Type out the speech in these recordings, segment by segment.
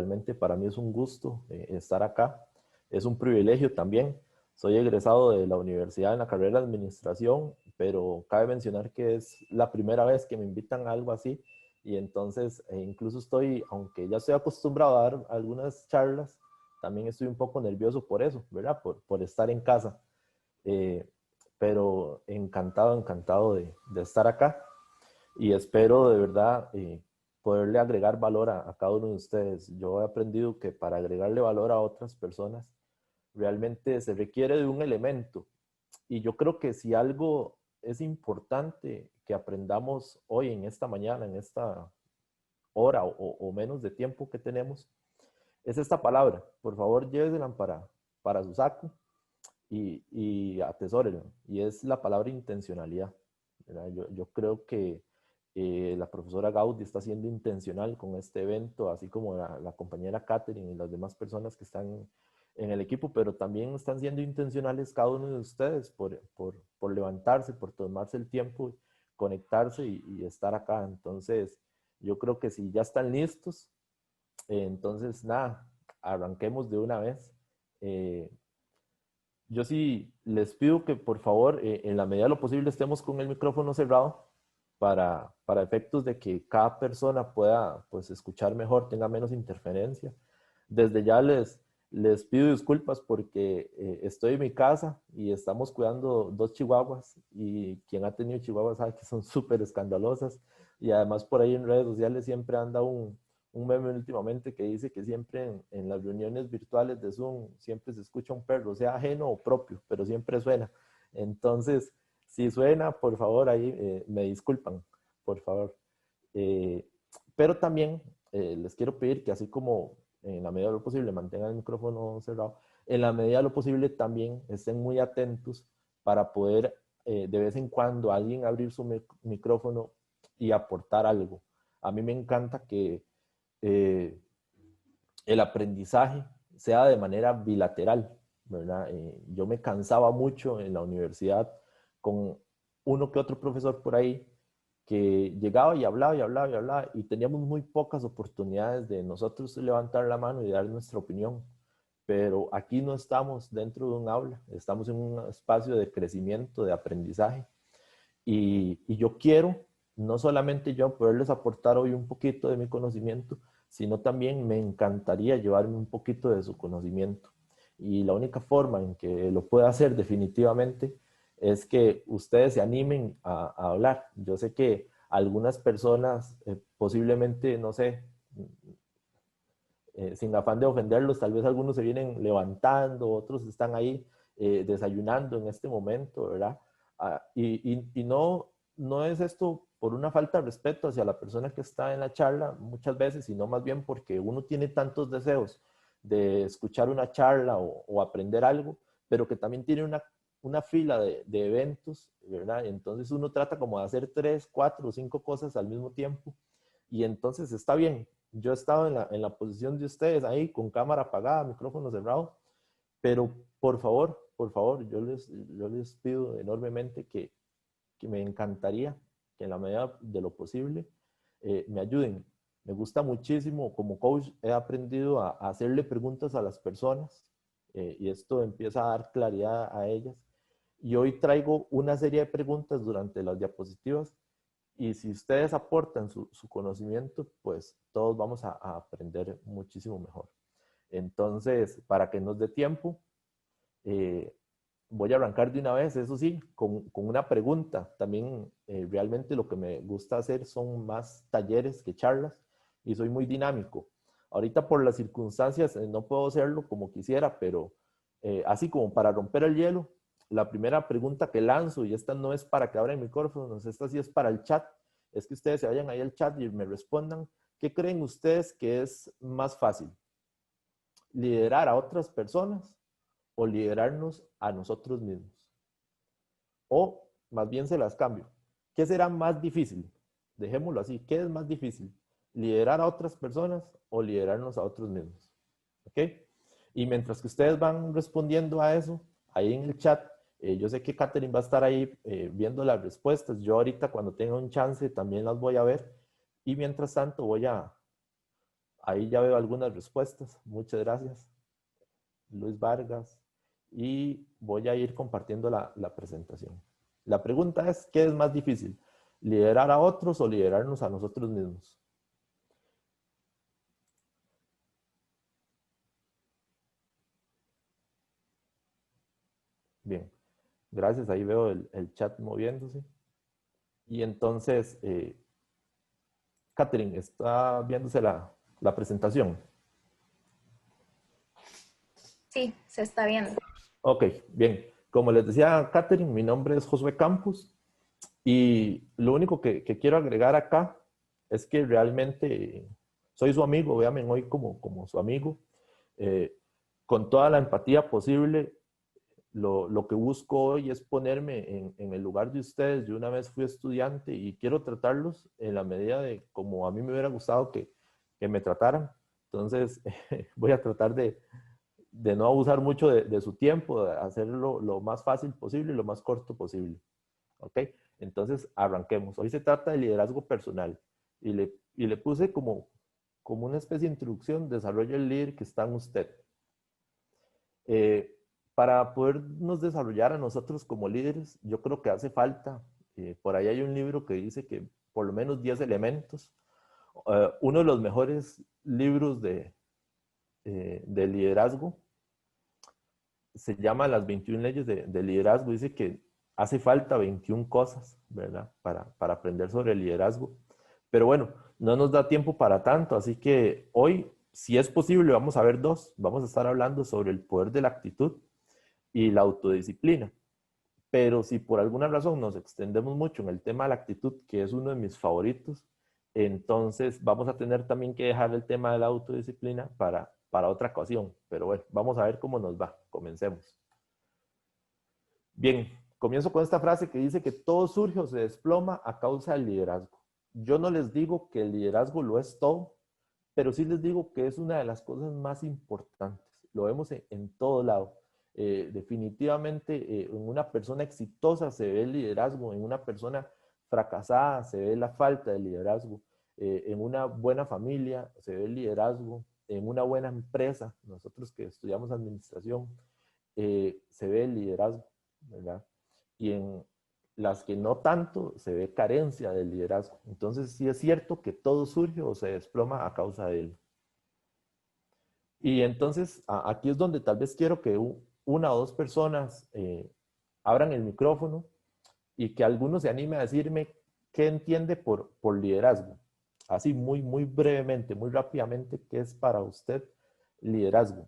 realmente para mí es un gusto estar acá. Es un privilegio también. Soy egresado de la universidad en la carrera de administración, pero cabe mencionar que es la primera vez que me invitan a algo así y entonces incluso estoy, aunque ya estoy acostumbrado a dar algunas charlas, también estoy un poco nervioso por eso, ¿verdad? Por estar en casa. Eh, pero encantado, encantado de estar acá y espero de verdad poderle agregar valor a cada uno de ustedes. Yo he aprendido que para agregarle valor a otras personas realmente se requiere de un elemento y yo creo que si algo es importante que aprendamos hoy en esta mañana, en esta hora o menos de tiempo que tenemos, es esta palabra. Por favor, llévesela para su saco y atesórenla. Y es la palabra intencionalidad. Yo creo que la profesora Gaudí está siendo intencional con este evento, así como la compañera Catherine y las demás personas que están en el equipo, pero también están siendo intencionales cada uno de ustedes por levantarse, por tomarse el tiempo, conectarse y estar acá. Entonces, yo creo que si ya están listos, entonces nada, arranquemos de una vez. Eh, yo sí les pido que por favor, en la medida de lo posible, estemos con el micrófono cerrado para efectos de que cada persona pueda pues, escuchar mejor, tenga menos interferencia. Desde ya les pido disculpas porque estoy en mi casa y estamos cuidando dos chihuahuas y quien ha tenido chihuahuas sabe que son súper escandalosas y además por ahí en redes sociales siempre anda un meme últimamente que dice que siempre en las reuniones virtuales de Zoom siempre se escucha un perro, sea ajeno o propio, pero siempre suena. Entonces, si suena, por favor, ahí me disculpan, por favor. Eh, pero también les quiero pedir que así como en la medida de lo posible mantengan el micrófono cerrado, en la medida de lo posible también estén muy atentos para poder de vez en cuando alguien abrir su micrófono y aportar algo. A mí me encanta que eh, el aprendizaje sea de manera bilateral, ¿verdad? Yo me cansaba mucho en la universidad con uno que otro profesor por ahí que llegaba y hablaba y hablaba y hablaba y teníamos muy pocas oportunidades de nosotros levantar la mano y dar nuestra opinión. Pero aquí no estamos dentro de un aula, estamos en un espacio de crecimiento, de aprendizaje y yo quiero, no solamente yo, poderles aportar hoy un poquito de mi conocimiento, sino también me encantaría llevarme un poquito de su conocimiento. Y la única forma en que lo pueda hacer definitivamente es que ustedes se animen a hablar. Yo sé que algunas personas posiblemente, no sé, sin afán de ofenderlos, tal vez algunos se vienen levantando, otros están ahí desayunando en este momento, ¿verdad? Y no es esto por una falta de respeto hacia la persona que está en la charla muchas veces, sino más bien porque uno tiene tantos deseos de escuchar una charla o aprender algo, pero que también tiene una fila de eventos, ¿verdad? Entonces uno trata como de hacer 3, 4 o 5 cosas al mismo tiempo y entonces está bien. Yo he estado en la posición de ustedes ahí con cámara apagada, micrófono cerrado, pero por favor, yo les pido enormemente que me encantaría que en la medida de lo posible me ayuden. Me gusta muchísimo, como coach he aprendido a hacerle preguntas a las personas y esto empieza a dar claridad a ellas. Y hoy traigo una serie de preguntas durante las diapositivas y si ustedes aportan su conocimiento, pues todos vamos a aprender muchísimo mejor. Entonces, para que nos dé tiempo, eh, voy a arrancar de una vez, eso sí, con una pregunta. También realmente lo que me gusta hacer son más talleres que charlas y soy muy dinámico. Ahorita por las circunstancias no puedo hacerlo como quisiera, pero así como para romper el hielo, la primera pregunta que lanzo, y esta no es para que abran micrófonos, esta sí es para el chat, es que ustedes se vayan ahí al chat y me respondan, ¿qué creen ustedes que es más fácil? ¿Liderar a otras personas o liderarnos a nosotros mismos? O más bien se las cambio. ¿Qué será más difícil? Dejémoslo así. ¿Qué es más difícil? ¿Liderar a otras personas o liderarnos a otros mismos? ¿Ok? Y mientras que ustedes van respondiendo a eso, ahí en el chat, yo sé que Catherine va a estar ahí viendo las respuestas. Yo ahorita cuando tenga un chance también las voy a ver. Y mientras tanto voy a Ahí ya veo algunas respuestas. Muchas gracias, Luis Vargas. Y voy a ir compartiendo la presentación. La pregunta es, ¿qué es más difícil? ¿Liderar a otros o liderarnos a nosotros mismos? Bien, gracias. Ahí veo el chat moviéndose. Y entonces, Catherine, ¿está viéndose la presentación? Sí, se está viendo. Ok, bien. Como les decía Catherine, mi nombre es Josué Campos y lo único que quiero agregar acá es que realmente soy su amigo, véanme hoy como su amigo, eh, con toda la empatía posible. Lo que busco hoy es ponerme en el lugar de ustedes. Yo una vez fui estudiante y quiero tratarlos en la medida de como a mí me hubiera gustado que me trataran. Entonces, voy a tratar de no abusar mucho de su tiempo, de hacerlo lo más fácil posible y lo más corto posible. ¿Ok? Entonces, arranquemos. Hoy se trata de liderazgo personal y le puse como una especie de introducción, desarrolla el líder que está en usted. Eh, para podernos desarrollar a nosotros como líderes, yo creo que hace falta, por ahí hay un libro que dice que por lo menos 10 elementos. Uno de los mejores libros de liderazgo se llama Las 21 leyes de liderazgo. Dice que hace falta 21 cosas, ¿verdad? Para aprender sobre el liderazgo. Pero bueno, no nos da tiempo para tanto, así que hoy, si es posible, vamos a ver dos. Vamos a estar hablando sobre el poder de la actitud y la autodisciplina. Pero si por alguna razón nos extendemos mucho en el tema de la actitud, que es uno de mis favoritos, entonces vamos a tener también que dejar el tema de la autodisciplina para otra ocasión. Pero bueno, vamos a ver cómo nos va. Comencemos. Bien, comienzo con esta frase que dice que todo surge o se desploma a causa del liderazgo. Yo no les digo que el liderazgo lo es todo, pero sí les digo que es una de las cosas más importantes. Lo vemos en todo lado. Definitivamente en una persona exitosa se ve el liderazgo, en una persona fracasada se ve la falta de liderazgo, en una buena familia se ve el liderazgo, en una buena empresa, nosotros que estudiamos administración, se ve el liderazgo, ¿verdad? Y en las que no tanto se ve carencia del liderazgo. Entonces sí es cierto que todo surge o se desploma a causa de él. Y entonces aquí es donde tal vez quiero que una o dos personas abran el micrófono y que alguno se anime a decirme qué entiende por liderazgo. Así muy brevemente, muy rápidamente, ¿qué es para usted liderazgo?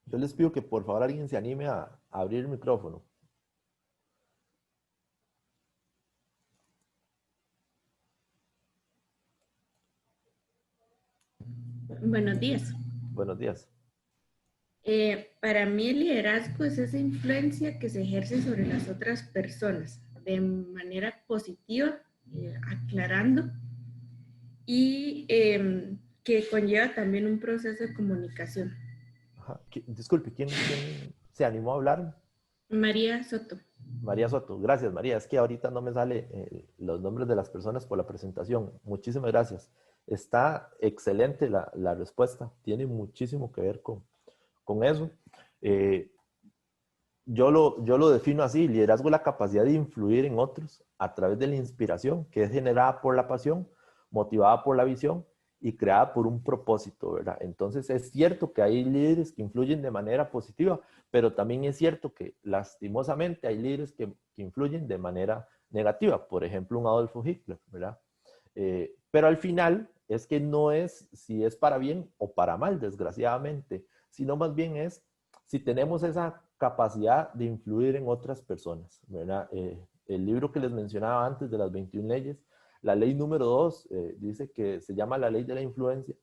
Yo les pido que por favor alguien se anime a abrir el micrófono. Buenos días. Buenos días. Para mí el liderazgo es esa influencia que se ejerce sobre las otras personas de manera positiva, aclarando y que conlleva también un proceso de comunicación. Ajá. Disculpe, ¿quién se animó a hablar? María Soto. María Soto. Gracias, María. Es que ahorita no me sale los nombres de las personas por la presentación. Muchísimas gracias. Está excelente la respuesta. Tiene muchísimo que ver con eso. Eh, yo lo defino así. Liderazgo es la capacidad de influir en otros a través de la inspiración, que es generada por la pasión, motivada por la visión y creada por un propósito, ¿verdad? Entonces es cierto que hay líderes que influyen de manera positiva, pero también es cierto que lastimosamente hay líderes que influyen de manera negativa. Por ejemplo, un Adolfo Hitler, ¿verdad? Pero al final es que no es si es para bien o para mal, desgraciadamente, sino más bien es si tenemos esa capacidad de influir en otras personas, ¿verdad? El libro que les mencionaba antes de las 21 leyes, la ley número 2 dice que se llama la ley de la influencia,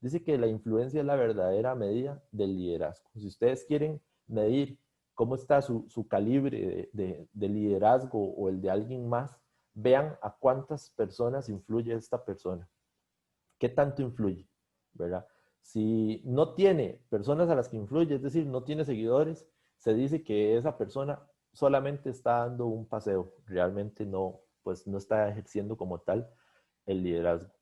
dice que la influencia es la verdadera medida del liderazgo. Si ustedes quieren medir cómo está su calibre de liderazgo o el de alguien más, vean a cuántas personas influye esta persona. ¿Qué tanto influye? ¿Verdad? Si no tiene personas a las que influye, es decir, no tiene seguidores, se dice que esa persona solamente está dando un paseo, realmente no, pues no está ejerciendo como tal el liderazgo.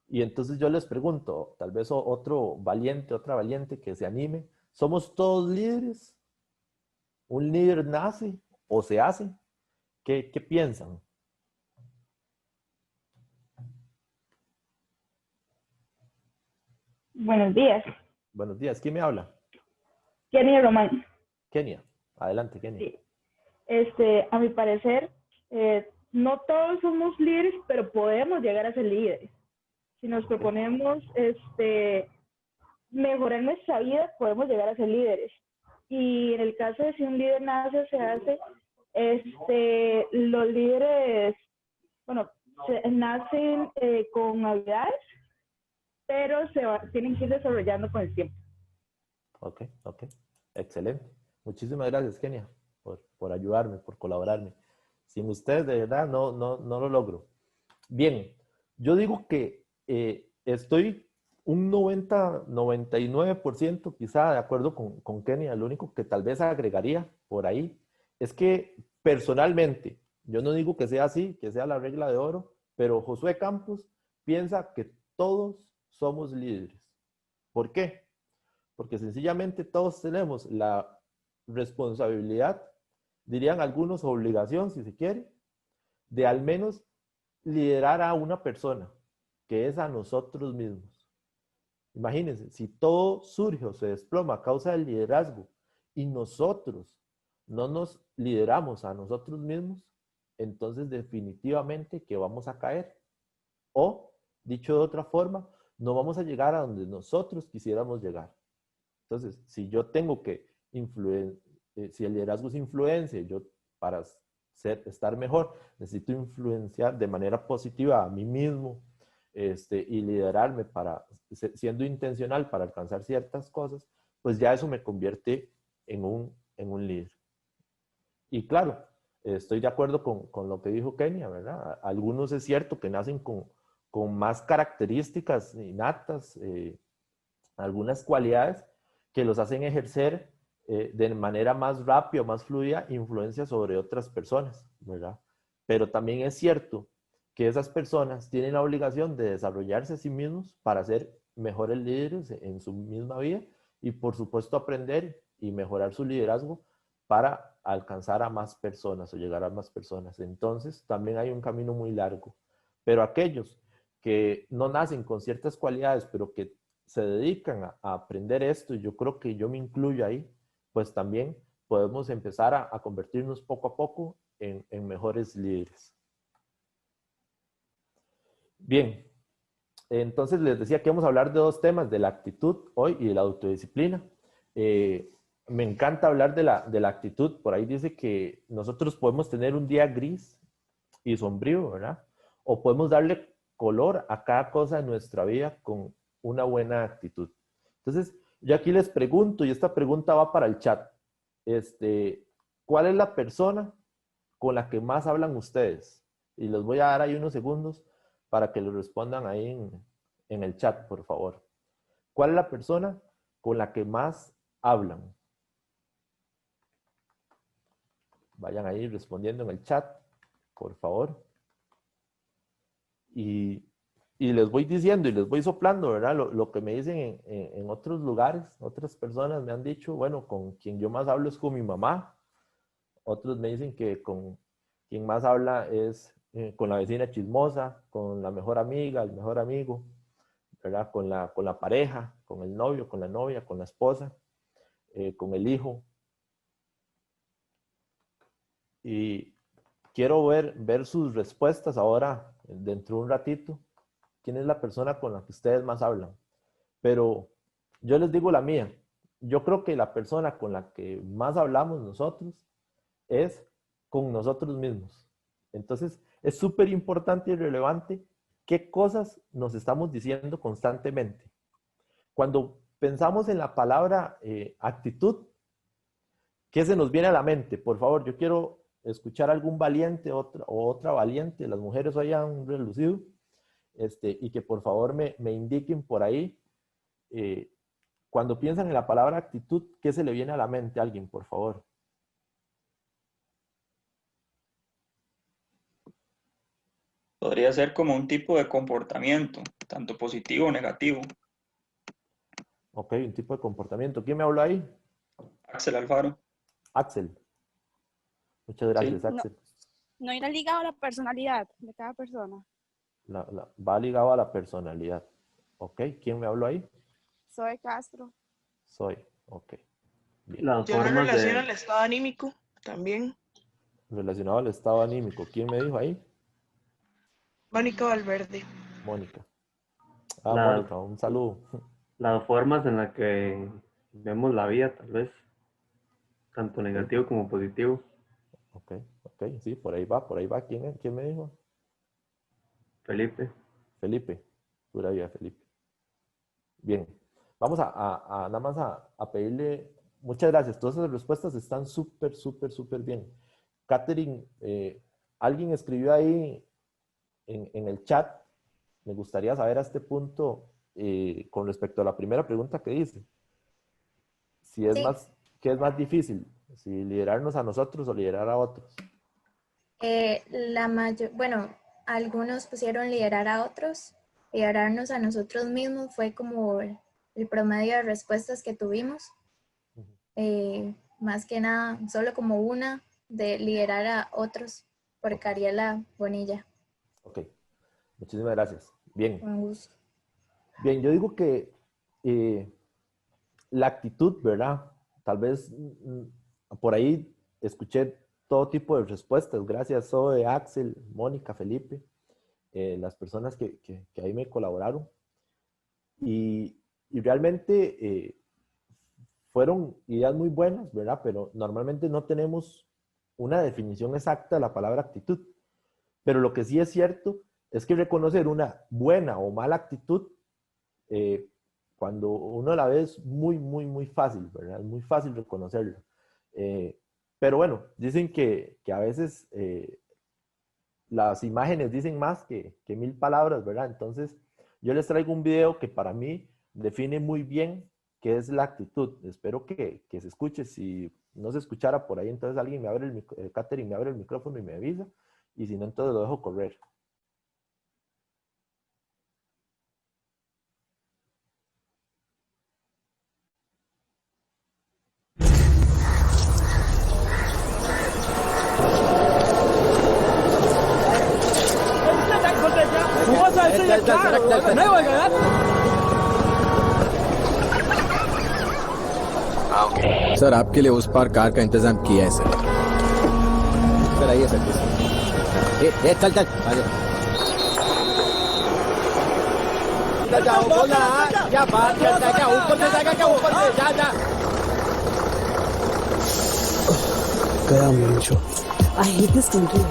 Y entonces yo les pregunto, tal vez otro valiente, otra valiente que se anime, ¿somos todos líderes? ¿Un líder nace o se hace? ¿Qué piensan? Buenos días. Buenos días, ¿quién me habla? Kenia Román. Kenia, adelante, Kenia. Sí. A mi parecer, no todos somos líderes, pero podemos llegar a ser líderes. Si nos proponemos mejorar nuestra vida, podemos llegar a ser líderes. Y en el caso de si un líder nace o se hace, los líderes, bueno, nacen con habilidades, pero tienen que ir desarrollando con el tiempo. Ok, excelente. Muchísimas gracias, Kenia, por ayudarme, por colaborarme. Sin ustedes, de verdad, no lo logro. Bien, yo digo que estoy un 99% quizá de acuerdo con Kenia. Lo único que tal vez agregaría por ahí es que personalmente, yo no digo que sea así, que sea la regla de oro, pero Josué Campos piensa que todos somos líderes. ¿Por qué? Porque sencillamente todos tenemos la responsabilidad, dirían algunos obligación, si se quiere, de al menos liderar a una persona, que es a nosotros mismos. Imagínense, si todo surge o se desploma a causa del liderazgo y nosotros no nos lideramos a nosotros mismos, entonces definitivamente que vamos a caer. O, dicho de otra forma, no vamos a llegar a donde nosotros quisiéramos llegar. Entonces, si yo tengo que si el liderazgo es influencia, yo para estar mejor, necesito influenciar de manera positiva a mí mismo y liderarme siendo intencional para alcanzar ciertas cosas, pues ya eso me convierte en un líder. Y claro, estoy de acuerdo con lo que dijo Kenia, ¿verdad? Algunos es cierto que nacen con más características innatas, algunas cualidades que los hacen ejercer de manera más rápida, más fluida, influencia sobre otras personas, ¿verdad? Pero también es cierto que esas personas tienen la obligación de desarrollarse a sí mismos para ser mejores líderes en su misma vida y por supuesto aprender y mejorar su liderazgo para alcanzar a más personas o llegar a más personas. Entonces también hay un camino muy largo. Pero aquellos que no nacen con ciertas cualidades, pero que se dedican a aprender esto, y yo creo que yo me incluyo ahí, pues también podemos empezar a convertirnos poco a poco en mejores líderes. Bien, entonces les decía que vamos a hablar de dos temas, de la actitud hoy y de la autodisciplina. Me encanta hablar de la actitud. Por ahí dice que nosotros podemos tener un día gris y sombrío, ¿verdad? O podemos darle color a cada cosa de nuestra vida con una buena actitud. Entonces, yo aquí les pregunto, y esta pregunta va para el chat. ¿Cuál es la persona con la que más hablan ustedes? Y les voy a dar ahí unos segundos para que lo respondan ahí en el chat, por favor. ¿Cuál es la persona con la que más hablan? Vayan ahí respondiendo en el chat, por favor. Y les voy diciendo y les voy soplando, ¿verdad? Lo que me dicen en otros lugares, otras personas me han dicho, bueno, con quien yo más hablo es con mi mamá. Otros me dicen que con quien más habla es con la vecina chismosa, con la mejor amiga, el mejor amigo, ¿verdad? Con la pareja, con el novio, con la novia, con la esposa, con el hijo. Y quiero ver sus respuestas ahora, dentro de un ratito. ¿Quién es la persona con la que ustedes más hablan? Pero yo les digo la mía. Yo creo que la persona con la que más hablamos nosotros es con nosotros mismos. Entonces, es súper importante y relevante qué cosas nos estamos diciendo constantemente. Cuando pensamos en la palabra actitud, ¿qué se nos viene a la mente? Por favor, yo quiero escuchar algún valiente o otra valiente. Las mujeres hoy han relucido. y que por favor me indiquen por ahí, cuando piensan en la palabra actitud, ¿qué se le viene a la mente a alguien, por favor? Podría ser como un tipo de comportamiento, tanto positivo o negativo. Ok, un tipo de comportamiento. ¿Quién me habló ahí? Axel Alfaro. Axel. Muchas gracias, Sí. Axel. No irá ligado a la personalidad de cada persona. Va ligado a la personalidad. Ok, ¿quién me habló ahí? Soy Castro. Soy, ok. Bien. Las Yo lo formas relaciono de... al estado anímico también. Relacionado al estado anímico. ¿Quién me dijo ahí? Mónica Valverde. Mónica. La- Mónica, un saludo. las formas en las que vemos la vida, tal vez, tanto negativo como positivo. Ok, sí, por ahí va. ¿Quién me dijo? Felipe. Felipe. Pura vida, Felipe. Bien. Vamos a nada más a pedirle, muchas gracias. Todas esas respuestas están súper bien. Catherine, alguien escribió ahí en el chat, me gustaría saber a este punto, con respecto a la primera pregunta que dice, si es Sí. ¿qué es más difícil? Si liderarnos a nosotros o liderar a otros. Bueno, algunos pusieron liderar a otros, liderarnos a nosotros mismos fue como el promedio de respuestas que tuvimos. Más que nada, solo como una de liderar a otros, por Cariela Bonilla. Ok, muchísimas gracias. Bien. Con gusto. Bien, yo digo que la actitud, ¿verdad? Tal vez por ahí escuché todo tipo de respuestas. Gracias, Zoe, Axel, Mónica, Felipe, las personas que ahí me colaboraron. Y realmente fueron ideas muy buenas, ¿verdad? Pero normalmente no tenemos una definición exacta de la palabra actitud. Pero lo que sí es cierto es que reconocer una buena o mala actitud, cuando uno la ve, es muy fácil, ¿verdad? Es muy fácil reconocerlo. Pero bueno, dicen que a veces las imágenes dicen más que 1000 palabras, ¿verdad? Entonces, yo les traigo un video que para mí define muy bien qué es la actitud. Espero que se escuche. Si no se escuchara por ahí, entonces alguien me abre Catherine me abre el micrófono y me avisa. Y si no, entonces lo dejo correr. Sir आपके लिए उस पार कार का इंतजाम किया है सर आइए सर चल चल आ जाओ बोला क्या बात करता है क्या ऊपर से जाएगा क्या ऊपर से जा गया मुझे I hate this country.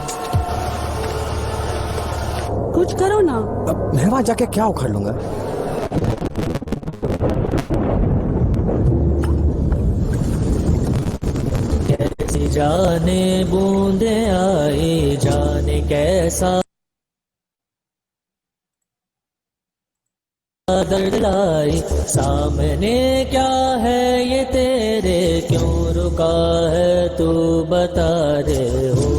कुछ करो ना। अब मैं वहां जाके क्या उखाड़ लूंगा कैसी जाने बूंदे आई जाने कैसा दर्द लाई सामने क्या है ये तेरे क्यों रुका है तू बता दे हो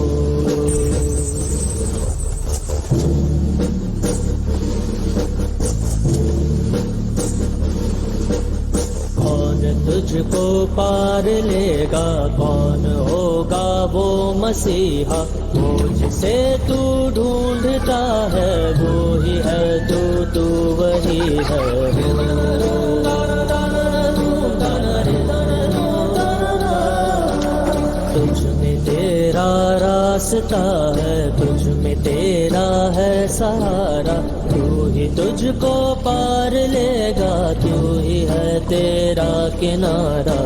तुझको पार लेगा कौन होगा वो मसीहा वो जिसे तू ढूंढता है वो ही है तू वही है तुझ में तेरा रास्ता है तुझ में तेरा है सहारा तू ही तुझको पार लेगा तू ही है तेरा किनारा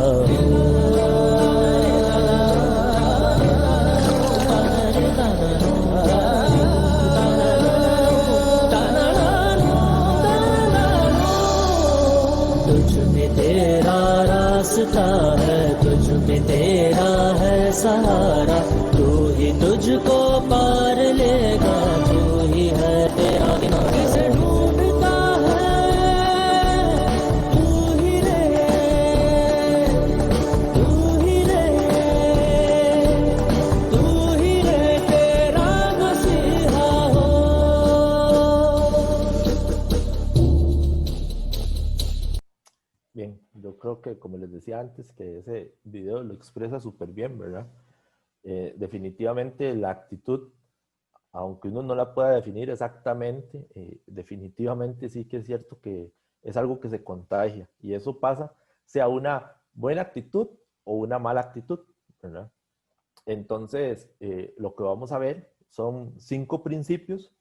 तुझ में तेरा रास्ता है तुझ में तेरा है सहारा तू ही तुझको पार लेगा तू ही है तेरा किनारा que, como les decía antes, que ese video lo expresa súper bien, ¿verdad? Definitivamente la actitud, aunque uno no la pueda definir exactamente, definitivamente sí que es cierto que es algo que se contagia. Y eso pasa, sea una buena actitud o una mala actitud, ¿verdad? Entonces, lo que vamos a ver son 5 principios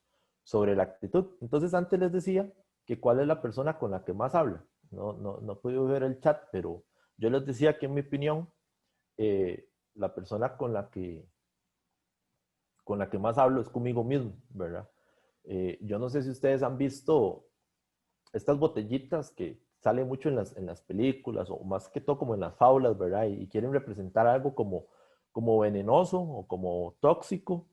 sobre la actitud. Entonces, antes les decía que cuál es la persona con la que más habla. No he podido ver el chat, pero yo les decía que en mi opinión, la persona con la que más hablo es conmigo mismo, ¿verdad? Yo no sé si ustedes han visto estas botellitas que salen mucho en las películas, o más que todo como en las fábulas, ¿verdad? Y quieren representar algo como venenoso o como tóxico.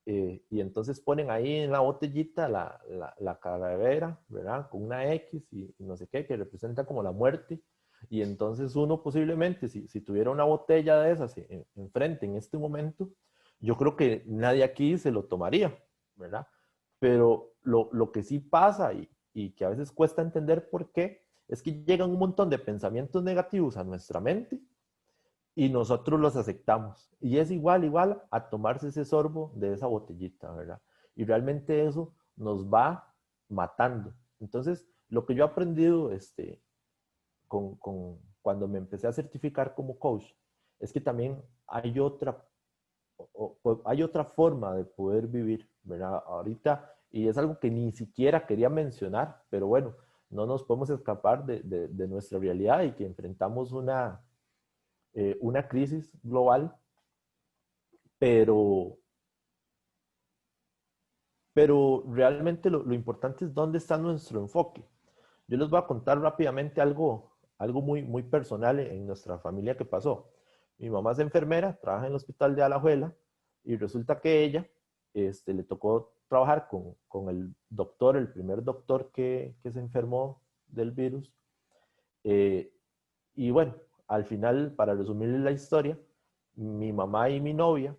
Y entonces ponen ahí en la botellita la calavera, ¿verdad? Con una X y no sé qué, que representa como la muerte. Y entonces uno posiblemente, si tuviera una botella de esas enfrente en este momento, yo creo que nadie aquí se lo tomaría, ¿verdad? Pero lo que sí pasa y que a veces cuesta entender por qué, es que llegan un montón de pensamientos negativos a nuestra mente y nosotros los aceptamos. Y es igual a tomarse ese sorbo de esa botellita, ¿verdad? Y realmente eso nos va matando. Entonces, lo que yo he aprendido cuando me empecé a certificar como coach, es que también hay otra forma de poder vivir, ¿verdad? Ahorita, y es algo que ni siquiera quería mencionar, pero bueno, no nos podemos escapar de nuestra realidad y que enfrentamos una crisis global, pero realmente lo importante es dónde está nuestro enfoque. Yo les voy a contar rápidamente algo muy, muy personal en nuestra familia que pasó. Mi mamá es enfermera, trabaja en el hospital de Alajuela y resulta que ella le tocó trabajar con el doctor, el primer doctor que se enfermó del virus. Y bueno, al final, para resumirles la historia, mi mamá y mi novia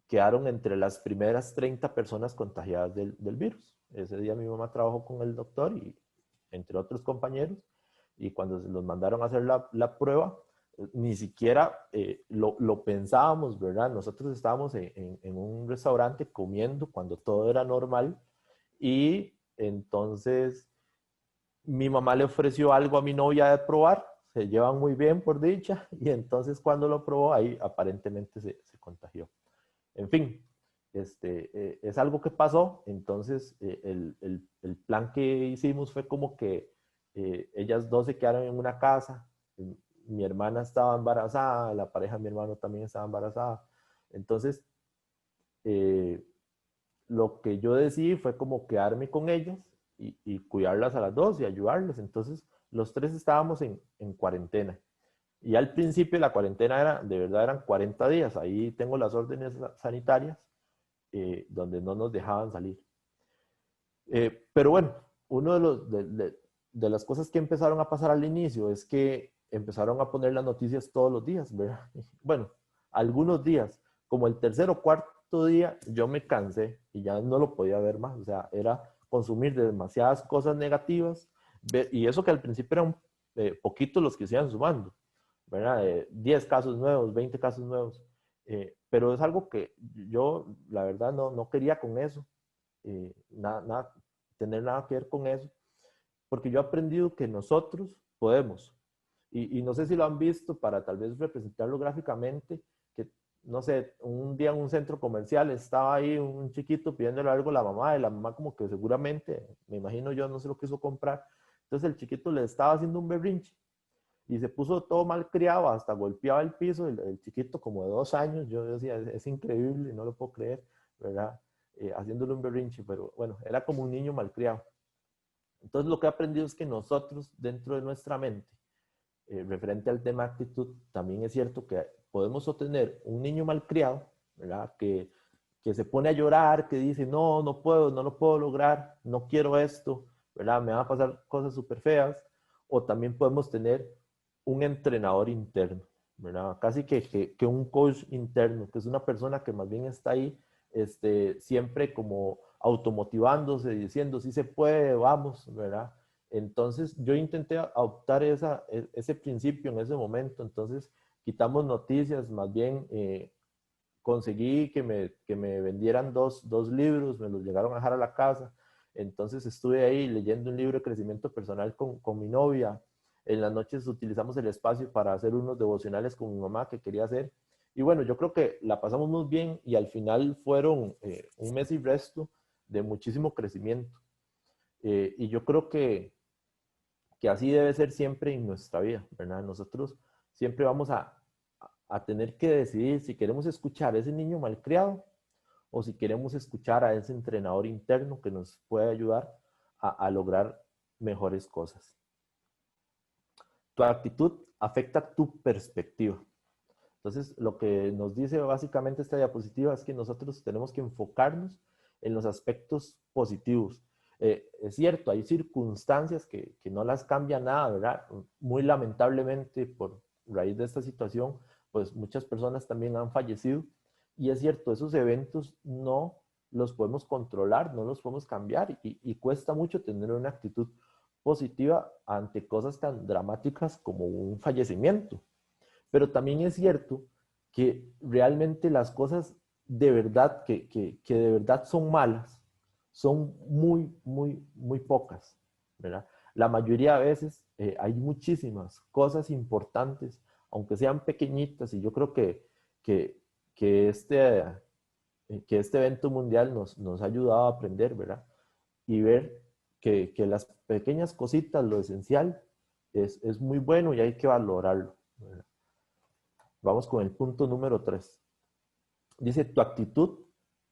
quedaron entre las primeras 30 personas contagiadas del virus. Ese día mi mamá trabajó con el doctor y entre otros compañeros, y cuando se los mandaron a hacer la prueba, ni siquiera lo pensábamos, ¿verdad? Nosotros estábamos en un restaurante comiendo cuando todo era normal y entonces mi mamá le ofreció algo a mi novia de probar, se llevan muy bien por dicha, y entonces cuando lo probó ahí aparentemente se contagió. En fin, es algo que pasó, entonces el plan que hicimos fue como que ellas dos se quedaron en una casa, mi hermana estaba embarazada, la pareja de mi hermano también estaba embarazada, entonces lo que yo decidí fue como quedarme con ellas y cuidarlas a las dos y ayudarles, entonces los tres estábamos en cuarentena. Y al principio la cuarentena de verdad eran 40 días, ahí tengo las órdenes sanitarias donde no nos dejaban salir. Pero bueno, uno de las cosas que empezaron a pasar al inicio es que empezaron a poner las noticias todos los días, ¿verdad? Bueno, algunos días, como el tercer o cuarto día, yo me cansé y ya no lo podía ver más, o sea, era consumir demasiadas cosas negativas, y eso que al principio eran poquitos los que se iban sumando, ¿verdad? 10 casos nuevos, 20 casos nuevos. Pero es algo que yo, la verdad, no quería con eso. Tener nada que ver con eso. Porque yo he aprendido que nosotros podemos. Y no sé si lo han visto para tal vez representarlo gráficamente, que, no sé, un día en un centro comercial estaba ahí un chiquito pidiéndole algo a la mamá, y la mamá como que seguramente, me imagino yo, no se lo quiso comprar. Entonces el chiquito le estaba haciendo un berrinche. Y se puso todo mal criado, hasta golpeaba el piso, el chiquito como de 2 años, yo decía, es increíble, no lo puedo creer, ¿verdad? Haciéndole un berrinche, pero bueno, era como un niño mal criado. Entonces lo que he aprendido es que nosotros, dentro de nuestra mente, referente al tema actitud, también es cierto que podemos obtener un niño mal criado, ¿verdad? Que se pone a llorar, que dice, no puedo, no lo puedo lograr, no quiero esto, ¿verdad? Me van a pasar cosas súper feas. O también podemos tener un entrenador interno, ¿verdad? Casi que un coach interno, que es una persona que más bien está ahí siempre como automotivándose, diciendo, sí se puede, vamos, ¿verdad? Entonces yo intenté adoptar ese principio en ese momento. Entonces quitamos noticias, más bien conseguí que me vendieran dos libros, me los llegaron a dejar a la casa. Entonces estuve ahí leyendo un libro de crecimiento personal con mi novia. En las noches utilizamos el espacio para hacer unos devocionales con mi mamá que quería hacer. Y bueno, yo creo que la pasamos muy bien y al final fueron un mes y resto de muchísimo crecimiento. Y yo creo que así debe ser siempre en nuestra vida, ¿verdad? Nosotros siempre vamos a tener que decidir si queremos escuchar a ese niño malcriado o si queremos escuchar a ese entrenador interno que nos puede ayudar a lograr mejores cosas. Tu actitud afecta tu perspectiva. Entonces, lo que nos dice básicamente esta diapositiva es que nosotros tenemos que enfocarnos en los aspectos positivos. Es cierto, hay circunstancias que no las cambia nada, ¿verdad? Muy lamentablemente, por raíz de esta situación, pues muchas personas también han fallecido. Y es cierto, esos eventos no los podemos controlar, no los podemos cambiar y cuesta mucho tener una actitud positiva ante cosas tan dramáticas como un fallecimiento. Pero también es cierto que realmente las cosas de verdad, que de verdad son malas, son muy, muy, muy pocas, ¿verdad? La mayoría de veces hay muchísimas cosas importantes, aunque sean pequeñitas, y yo creo que este evento mundial nos ha ayudado a aprender, ¿verdad? Y ver que las pequeñas cositas, lo esencial, es muy bueno y hay que valorarlo, ¿verdad? Vamos con el punto número 3. Dice, tu actitud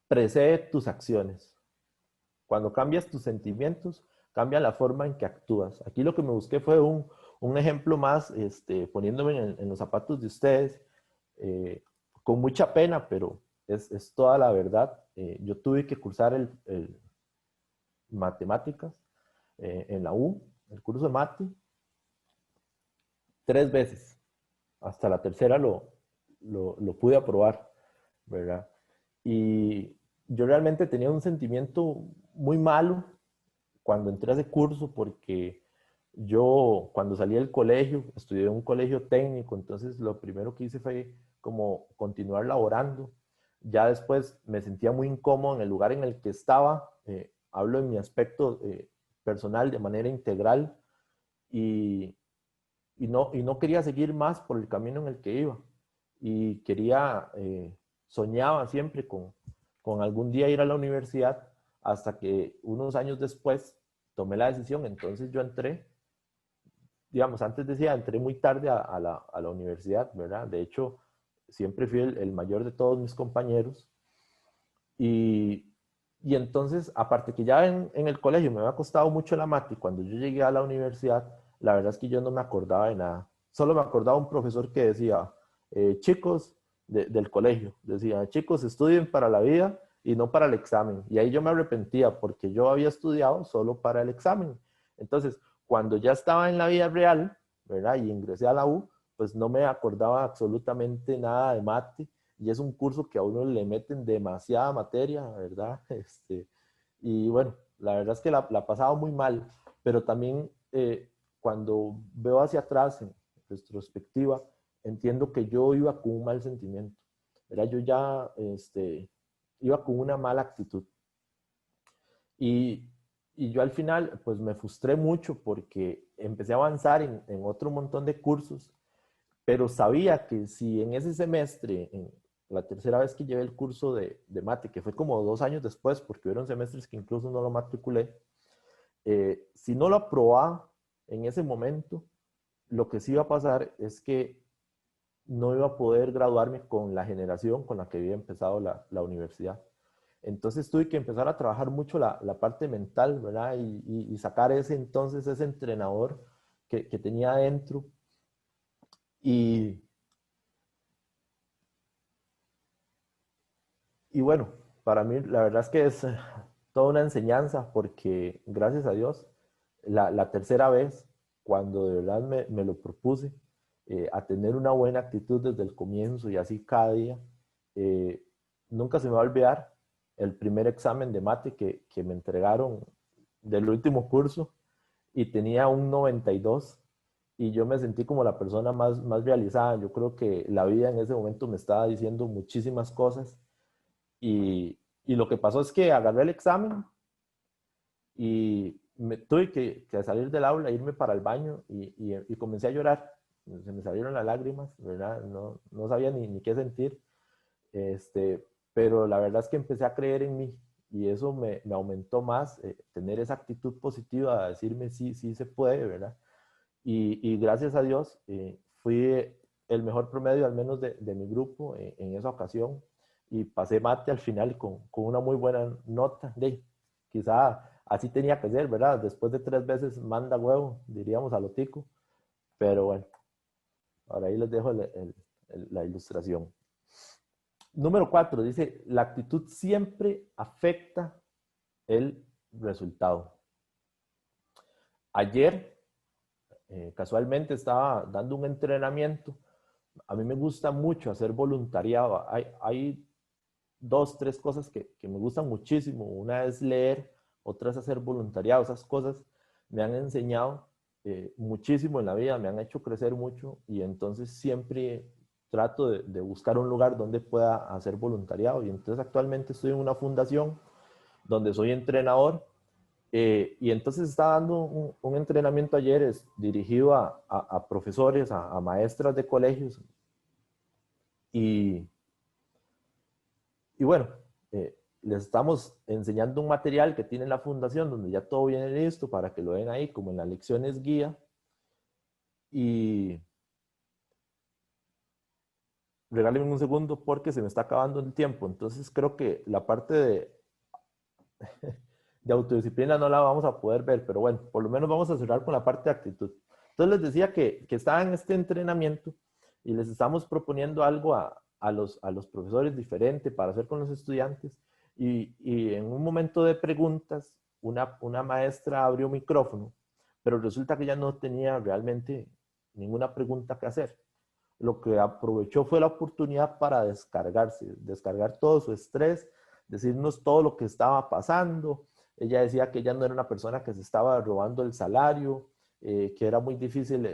precede tus acciones. Cuando cambias tus sentimientos, cambia la forma en que actúas. Aquí lo que me busqué fue un ejemplo más, poniéndome en los zapatos de ustedes, con mucha pena, pero es toda la verdad. Yo tuve que cursar el matemáticas en la U, el curso de mate, 3 veces. Hasta la tercera lo pude aprobar, ¿verdad? Y yo realmente tenía un sentimiento muy malo cuando entré a ese curso porque yo cuando salí del colegio, estudié en un colegio técnico, entonces lo primero que hice fue como continuar laborando. Ya después me sentía muy incómodo en el lugar en el que estaba, hablo en mi aspecto personal de manera integral y no quería seguir más por el camino en el que iba. Y soñaba siempre con algún día ir a la universidad, hasta que unos años después tomé la decisión. Entonces yo entré, digamos, antes decía, entré muy tarde a la universidad, ¿verdad? De hecho, siempre fui el mayor de todos mis compañeros. Y entonces, aparte que ya en el colegio me había costado mucho la mate, cuando yo llegué a la universidad, la verdad es que yo no me acordaba de nada. Solo me acordaba un profesor que decía, chicos del colegio, decía, chicos, estudien para la vida y no para el examen. Y ahí yo me arrepentía porque yo había estudiado solo para el examen. Entonces, cuando ya estaba en la vida real, ¿verdad? Y ingresé a la U, pues no me acordaba absolutamente nada de mate. Y es un curso que a uno le meten demasiada materia, ¿verdad? Y bueno, la verdad es que la pasaba muy mal, pero también cuando veo hacia atrás, en retrospectiva, entiendo que yo iba con un mal sentimiento, ¿verdad? Yo ya iba con una mala actitud. Y yo al final, pues me frustré mucho porque empecé a avanzar en otro montón de cursos, pero sabía que si en ese semestre, en la tercera vez que llevé el curso de mate, que fue como 2 años después, porque hubieron semestres que incluso no lo matriculé, si no lo aprobaba en ese momento, lo que sí iba a pasar es que no iba a poder graduarme con la generación con la que había empezado la universidad. Entonces tuve que empezar a trabajar mucho la parte mental, ¿verdad? Y sacar ese entrenador que tenía adentro. Y bueno, para mí la verdad es que es toda una enseñanza porque gracias a Dios, la tercera vez, cuando de verdad me lo propuse, a tener una buena actitud desde el comienzo y así cada día, nunca se me va a olvidar el primer examen de mate que me entregaron del último curso y tenía un 92 y yo me sentí como la persona más realizada. Yo creo que la vida en ese momento me estaba diciendo muchísimas cosas y lo que pasó es que agarré el examen y me tuve que salir del aula, irme para el baño y comencé a llorar. Se me salieron las lágrimas, ¿verdad? No sabía ni qué sentir. Pero la verdad es que empecé a creer en mí y eso me aumentó más, tener esa actitud positiva, a decirme sí se puede, ¿verdad? Y gracias a Dios fui el mejor promedio, al menos de mi grupo, en esa ocasión, y pasé mate al final con una muy buena nota. Quizá así tenía que ser, ¿verdad? Después de 3 veces manda huevo, diríamos a lo tico, pero bueno, ahora ahí les dejo la ilustración. Número 4, dice, la actitud siempre afecta el resultado. Ayer, casualmente estaba dando un entrenamiento. A mí me gusta mucho hacer voluntariado. Hay 2, 3 cosas que me gustan muchísimo. Una es leer, otra es hacer voluntariado. Esas cosas me han enseñado muchísimo en la vida, me han hecho crecer mucho y entonces siempre trato de buscar un lugar donde pueda hacer voluntariado. Y entonces actualmente estoy en una fundación donde soy entrenador y entonces estaba dando un entrenamiento ayer dirigido a profesores, a maestras de colegios y bueno, les estamos enseñando un material que tiene la fundación donde ya todo viene listo para que lo den ahí como en las lecciones guía y regálenme un segundo porque se me está acabando el tiempo. Entonces creo que la parte de autodisciplina no la vamos a poder ver, pero bueno, por lo menos vamos a cerrar con la parte de actitud. Entonces les decía que estaba en este entrenamiento y les estamos proponiendo algo a los profesores diferente para hacer con los estudiantes y en un momento de preguntas una maestra abrió micrófono, pero resulta que ella no tenía realmente ninguna pregunta que hacer. Lo que aprovechó fue la oportunidad para descargar todo su estrés, decirnos todo lo que estaba pasando. Ella decía que ella no era una persona que se estaba robando el salario, que era muy difícil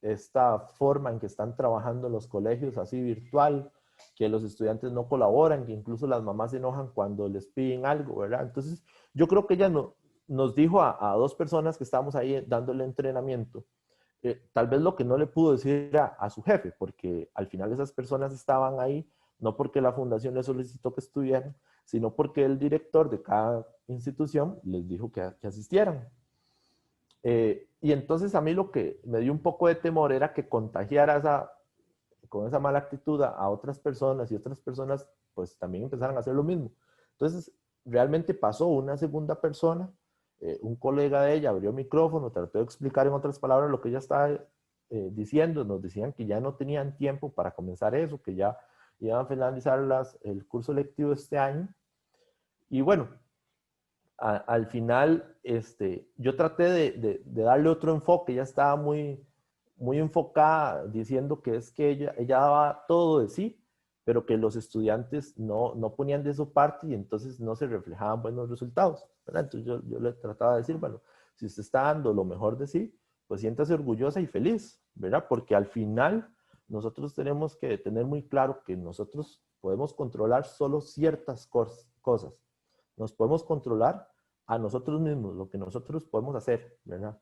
esta forma en que están trabajando los colegios así virtual, que los estudiantes no colaboran, que incluso las mamás se enojan cuando les piden algo, ¿verdad? Entonces, yo creo que ella nos dijo a 2 personas que estábamos ahí dándole entrenamiento, tal vez lo que no le pudo decir a su jefe, porque al final esas personas estaban ahí, no porque la fundación les solicitó que estuvieran, sino porque el director de cada institución les dijo que asistieran. Y entonces a mí lo que me dio un poco de temor era que contagiara con esa mala actitud a otras personas y otras personas pues también empezaran a hacer lo mismo. Entonces realmente pasó una segunda persona, un colega de ella abrió el micrófono, trató de explicar en otras palabras lo que ella estaba diciendo. Nos decían que ya no tenían tiempo para comenzar eso, que ya iban a finalizar el curso lectivo este año. Y bueno, al final yo traté de darle otro enfoque. Ella estaba muy enfocada diciendo que es que ella daba todo de sí, pero que los estudiantes no ponían de su parte y entonces no se reflejaban buenos resultados, ¿verdad? Entonces yo le trataba de decir, bueno, si usted está dando lo mejor de sí, pues siéntase orgullosa y feliz, ¿verdad? Porque al final nosotros tenemos que tener muy claro que nosotros podemos controlar solo ciertas cosas. Nos podemos controlar a nosotros mismos, lo que nosotros podemos hacer, ¿verdad?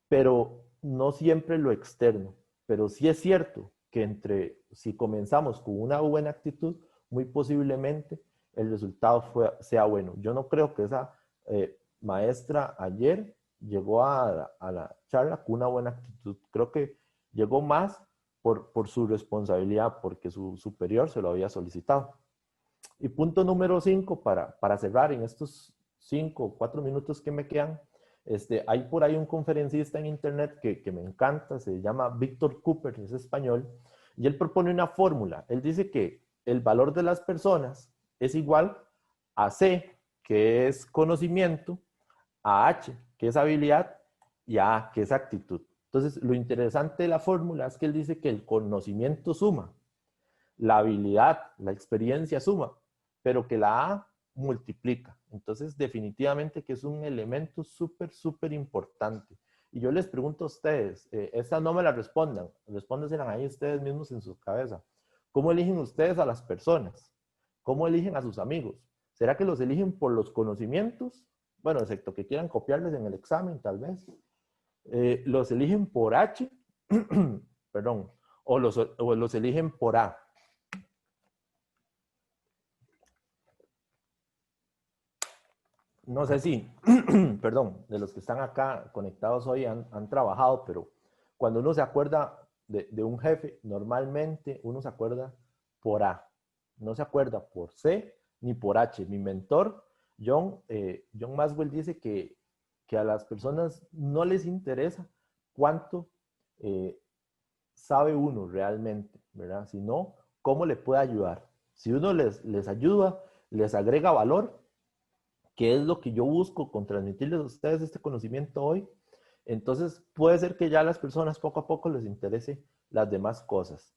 Pero no siempre lo externo. Pero sí es cierto que si comenzamos con una buena actitud, muy posiblemente el resultado sea bueno. Yo no creo que esa maestra ayer llegó a la charla con una buena actitud. Creo que llegó más por su responsabilidad, porque su superior se lo había solicitado. Y punto número 5, para cerrar en estos 5 o 4 minutos que me quedan, hay por ahí un conferencista en internet que me encanta, se llama Víctor Cooper, es español, y él propone una fórmula. Él dice que el valor de las personas es igual a C, que es conocimiento, a H, que es habilidad, y a A, que es actitud. Entonces, lo interesante de la fórmula es que él dice que el conocimiento suma, la habilidad, la experiencia suma, pero que la A multiplica. Entonces, definitivamente que es un elemento súper importante. Y yo les pregunto a ustedes, esta no me la respondan, respóndanselas ahí ustedes mismos en su cabeza. ¿Cómo eligen ustedes a las personas? ¿Cómo eligen a sus amigos? ¿Será que los eligen por los conocimientos? Bueno, excepto que quieran copiarles en el examen, tal vez. ¿Los eligen por H? Perdón. O los eligen por A. No sé si, perdón, de los que están acá conectados hoy han trabajado, pero cuando uno se acuerda de un jefe, normalmente uno se acuerda por A. No se acuerda por C ni por H. Mi mentor, John Maxwell, dice que a las personas no les interesa cuánto sabe uno realmente, ¿verdad? Sino cómo le puede ayudar. Si uno les ayuda, les agrega valor, que es lo que yo busco con transmitirles a ustedes este conocimiento hoy, entonces puede ser que ya a las personas poco a poco les interese las demás cosas.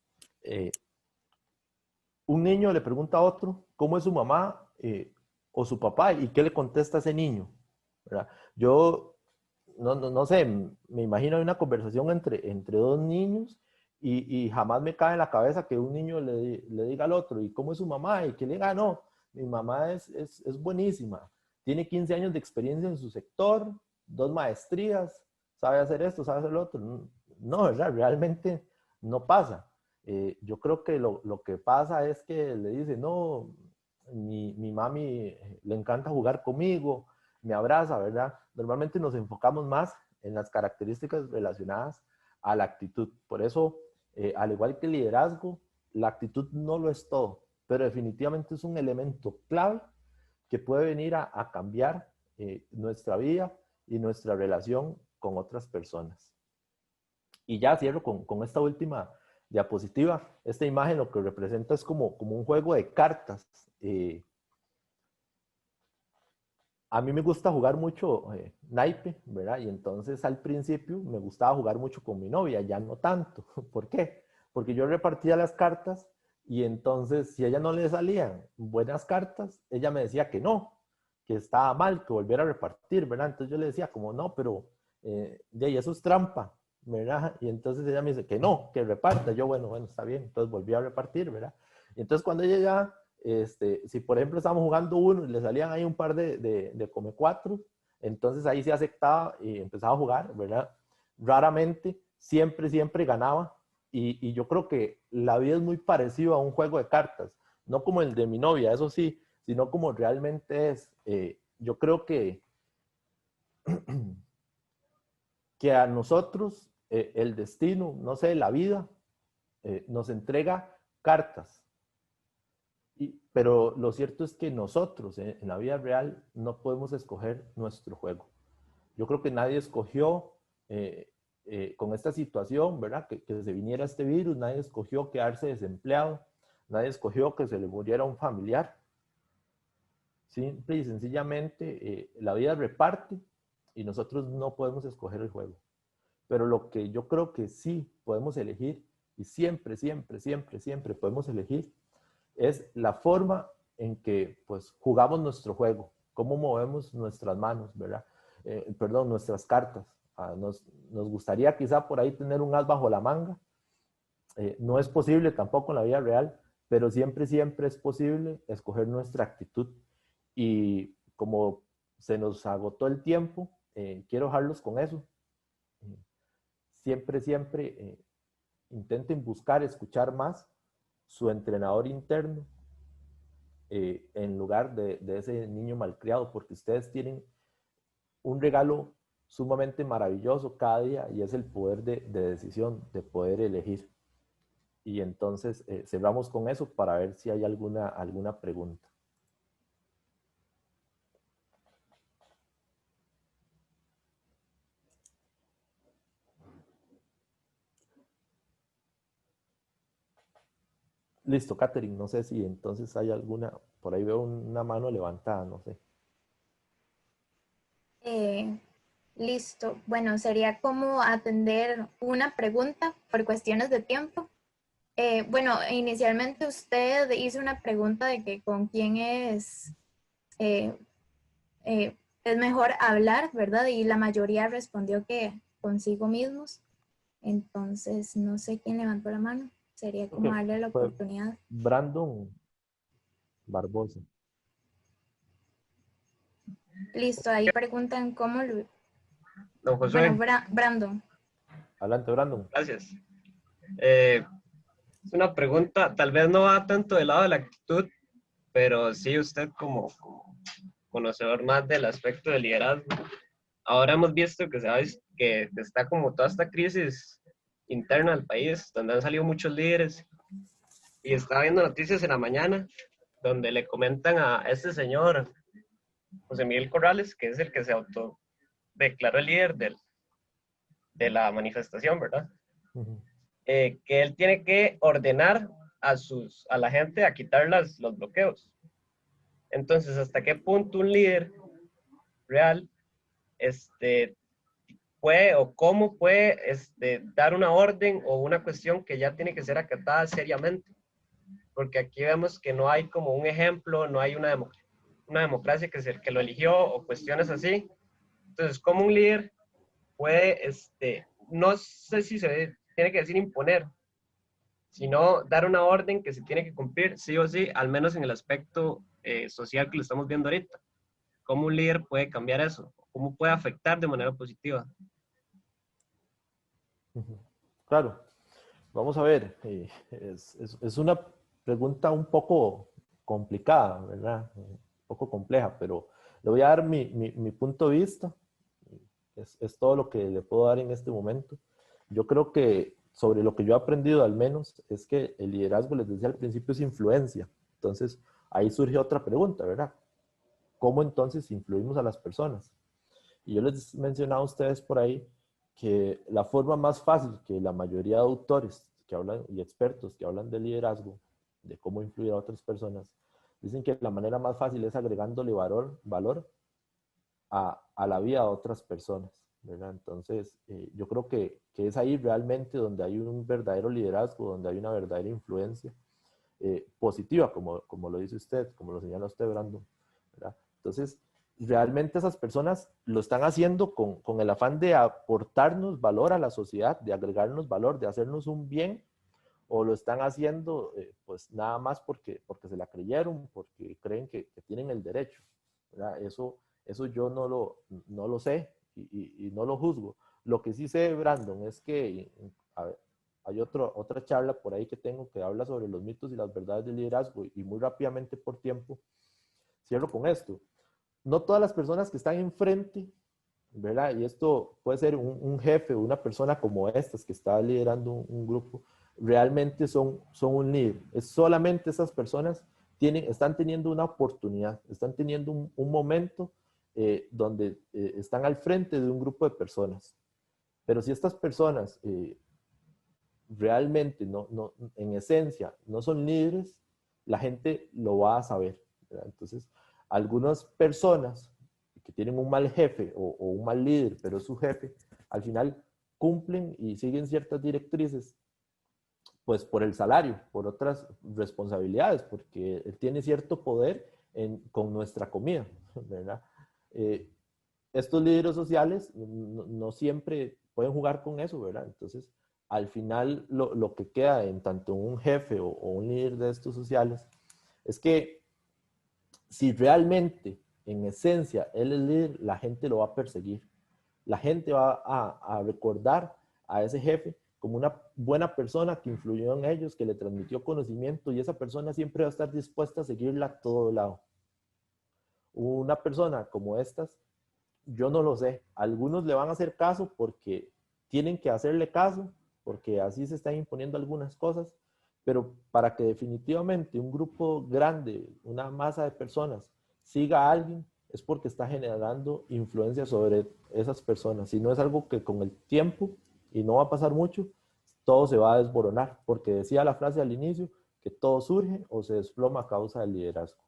Un niño le pregunta a otro cómo es su mamá o su papá y qué le contesta a ese niño, ¿verdad? Yo no sé, me imagino una conversación entre dos niños y jamás me cae en la cabeza que un niño le diga al otro, ¿y cómo es su mamá? Y que le diga, no, mi mamá es buenísima, tiene 15 años de experiencia en su sector, 2 maestrías, sabe hacer esto, sabe hacer lo otro. No, ¿verdad? Realmente no pasa. Yo creo que lo que pasa es que le dice, no, mi mami le encanta jugar conmigo, me abraza, ¿verdad? Normalmente nos enfocamos más en las características relacionadas a la actitud. Por eso, al igual que el liderazgo, la actitud no lo es todo, pero definitivamente es un elemento clave que puede venir a cambiar nuestra vida y nuestra relación con otras personas. Y ya cierro con esta última diapositiva. Esta imagen lo que representa es como un juego de cartas. A mí me gusta jugar mucho naipe, ¿verdad? Y entonces al principio me gustaba jugar mucho con mi novia, ya no tanto. ¿Por qué? Porque yo repartía las cartas y entonces si a ella no le salían buenas cartas, ella me decía que no, que estaba mal, que volviera a repartir, ¿verdad? Entonces yo le decía como no, pero eso es trampa, ¿verdad? Y entonces ella me dice que no, que reparta. Yo, bueno, está bien. Entonces volví a repartir, ¿verdad? Y entonces cuando ella ya, si por ejemplo estábamos jugando uno y le salían ahí un par de come cuatro, entonces ahí se aceptaba y empezaba a jugar, ¿verdad? Raramente, siempre ganaba. Y yo creo que la vida es muy parecida a un juego de cartas, no como el de mi novia, eso sí, sino como realmente es. Yo creo que a nosotros el destino, no sé, la vida, nos entrega cartas. Pero lo cierto es que nosotros en la vida real no podemos escoger nuestro juego. Yo creo que nadie escogió con esta situación, ¿verdad? Que se viniera este virus, nadie escogió quedarse desempleado, nadie escogió que se le muriera un familiar. Simple y sencillamente la vida reparte y nosotros no podemos escoger el juego. Pero lo que yo creo que sí podemos elegir, y siempre podemos elegir, es la forma en que pues jugamos nuestro juego, cómo movemos nuestras manos, ¿verdad? Nuestras cartas. Nos gustaría quizá por ahí tener un as bajo la manga. No es posible tampoco en la vida real, pero siempre es posible escoger nuestra actitud. Y como se nos agotó el tiempo, quiero dejarlos con eso. Siempre intenten buscar, escuchar más su entrenador interno en lugar de ese niño malcriado, porque ustedes tienen un regalo sumamente maravilloso cada día y es el poder de decisión, de poder elegir. Y entonces cerramos con eso para ver si hay alguna pregunta. Listo, Catherine, no sé si entonces hay alguna, por ahí veo una mano levantada, no sé. Listo, bueno, sería como atender una pregunta por cuestiones de tiempo. Bueno, inicialmente usted hizo una pregunta de que con quién es es mejor hablar, ¿verdad? Y la mayoría respondió que consigo mismos. Entonces, no sé quién levantó la mano. Sería como darle la oportunidad. Brandon Barbosa. Listo, ahí preguntan cómo lo... Don Josué. Bueno, Brandon. Adelante, Brandon. Gracias. Es una pregunta, tal vez no va tanto del lado de la actitud, pero sí usted como conocedor más del aspecto del liderazgo. Ahora hemos visto que está como toda esta crisis interna del país, donde han salido muchos líderes, y estaba viendo noticias en la mañana, donde le comentan a este señor, José Miguel Corrales, que es el que se autodeclaró el líder de la manifestación, ¿verdad? Que él tiene que ordenar a la gente a quitar los bloqueos. Entonces, ¿hasta qué punto un líder real puede o cómo puede dar una orden o una cuestión que ya tiene que ser acatada seriamente? Porque aquí vemos que no hay como un ejemplo, no hay una democracia que lo eligió o cuestiones así. Entonces, ¿cómo un líder puede, no sé si se tiene que decir imponer, sino dar una orden que se tiene que cumplir sí o sí, al menos en el aspecto social que lo estamos viendo ahorita? ¿Cómo un líder puede cambiar eso? ¿Cómo puede afectar de manera positiva? Claro. Vamos a ver. Es una pregunta un poco complicada, ¿verdad? Un poco compleja, pero le voy a dar mi punto de vista. Es todo lo que le puedo dar en este momento. Yo creo que sobre lo que yo he aprendido al menos es que el liderazgo, les decía al principio, es influencia. Entonces, ahí surge otra pregunta, ¿verdad? ¿Cómo entonces influimos a las personas? Y yo les mencionaba a ustedes por ahí que la forma más fácil que la mayoría de autores que hablan y expertos que hablan de liderazgo, de cómo influir a otras personas, dicen que la manera más fácil es agregándole valor a la vida de otras personas, ¿verdad? Entonces, yo creo que es ahí realmente donde hay un verdadero liderazgo, donde hay una verdadera influencia positiva, como lo dice usted, como lo señala usted, Brandon, ¿verdad? Entonces, realmente esas personas lo están haciendo con el afán de aportarnos valor a la sociedad, de agregarnos valor, de hacernos un bien, o lo están haciendo pues nada más porque se la creyeron, porque creen que tienen el derecho, ¿verdad? Eso yo no lo sé y no lo juzgo. Lo que sí sé, Brandon, es que hay otra charla por ahí que tengo que habla sobre los mitos y las verdades del liderazgo, y muy rápidamente por tiempo cierro con esto. No todas las personas que están enfrente, ¿verdad? Y esto puede ser un jefe o una persona como estas que está liderando un grupo, realmente son un líder. Es solamente esas personas están teniendo una oportunidad, están teniendo un momento donde están al frente de un grupo de personas. Pero si estas personas realmente en esencia no son líderes, la gente lo va a saber, ¿verdad? Entonces, algunas personas que tienen un mal jefe o un mal líder, pero es su jefe, al final cumplen y siguen ciertas directrices, pues por el salario, por otras responsabilidades, porque él tiene cierto poder con nuestra comida, ¿verdad? Estos líderes sociales no siempre pueden jugar con eso, ¿verdad? Entonces, al final lo que queda en tanto un jefe o un líder de estos sociales es que si realmente, en esencia, él es líder, la gente lo va a perseguir. La gente va a recordar a ese jefe como una buena persona que influyó en ellos, que le transmitió conocimiento, y esa persona siempre va a estar dispuesta a seguirla a todo lado. Una persona como estas, yo no lo sé. Algunos le van a hacer caso porque tienen que hacerle caso, porque así se están imponiendo algunas cosas, pero para que definitivamente un grupo grande, una masa de personas, siga a alguien, es porque está generando influencia sobre esas personas. Si no, es algo que con el tiempo, y no va a pasar mucho, todo se va a desboronar, porque decía la frase al inicio, que todo surge o se desploma a causa del liderazgo.